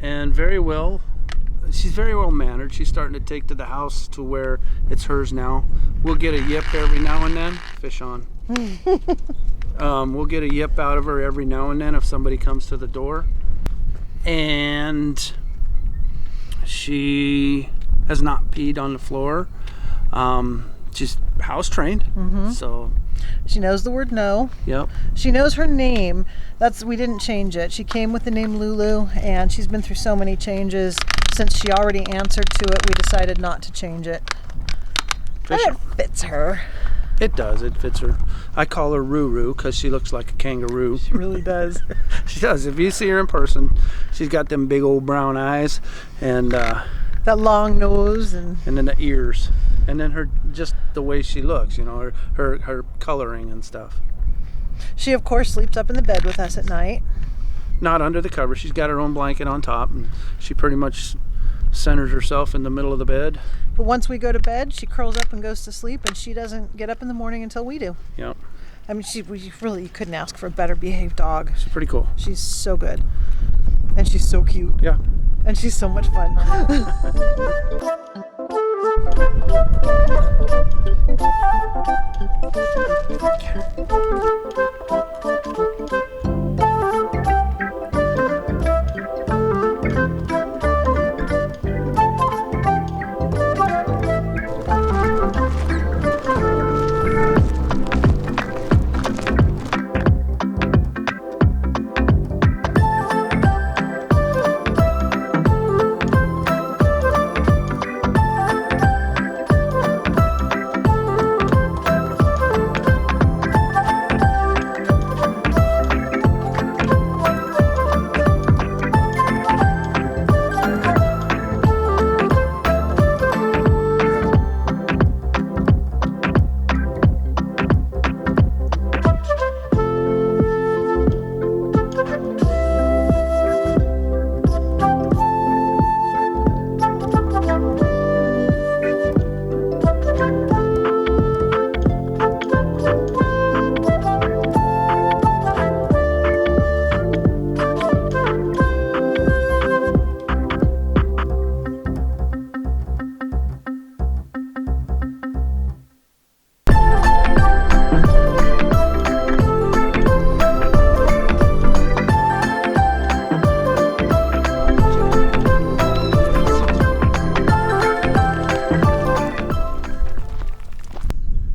and she's very well mannered. She's starting to take to the house to where it's hers now. We'll get a yip every now and then. Fish on. We'll get a yip out of her every now and then if somebody comes to the door. And she has not peed on the floor. She's house trained, so She knows the word no. yep. She knows her name. We didn't change it. She came with the name Lulu, and she's been through so many changes. Since she already answered to it, we decided not to change it. And Fish it fits her. It does. It fits her. I call her Ruru because she looks like a kangaroo. She really does. She does. If you see her in person, she's got them big old brown eyes and That long nose and then the ears, and then just the way she looks. Her coloring and stuff. she, of course, sleeps up in the bed with us at night. Not under the cover. She's got her own blanket on top, and she pretty much centers herself in the middle of the bed. But once we go to bed, she curls up and goes to sleep, and she doesn't get up in the morning until we do. Yep. I mean, you couldn't ask for a better behaved dog. She's pretty cool. She's so good. And she's so cute. Yeah. And she's so much fun.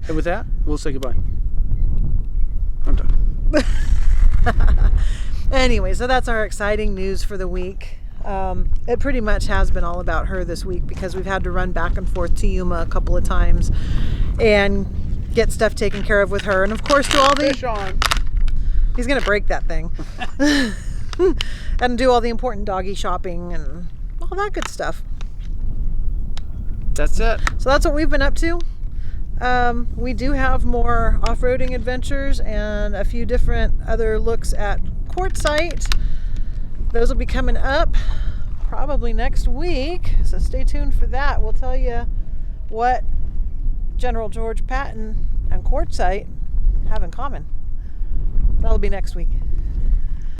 And with that, we'll say goodbye. I'm done. Anyway, so that's our exciting news for the week. It pretty much has been all about her this week because we've had to run back and forth to Yuma a couple of times and get stuff taken care of with her. And of course, do all the... Fish on. He's going to break that thing. And do all the important doggy shopping and all that good stuff. That's it. So that's what we've been up to. We do have more off-roading adventures and a few different other looks at Quartzsite. Those will be coming up probably next week, so stay tuned for that. We'll tell you what General George Patton and Quartzsite have in common. That'll be next week.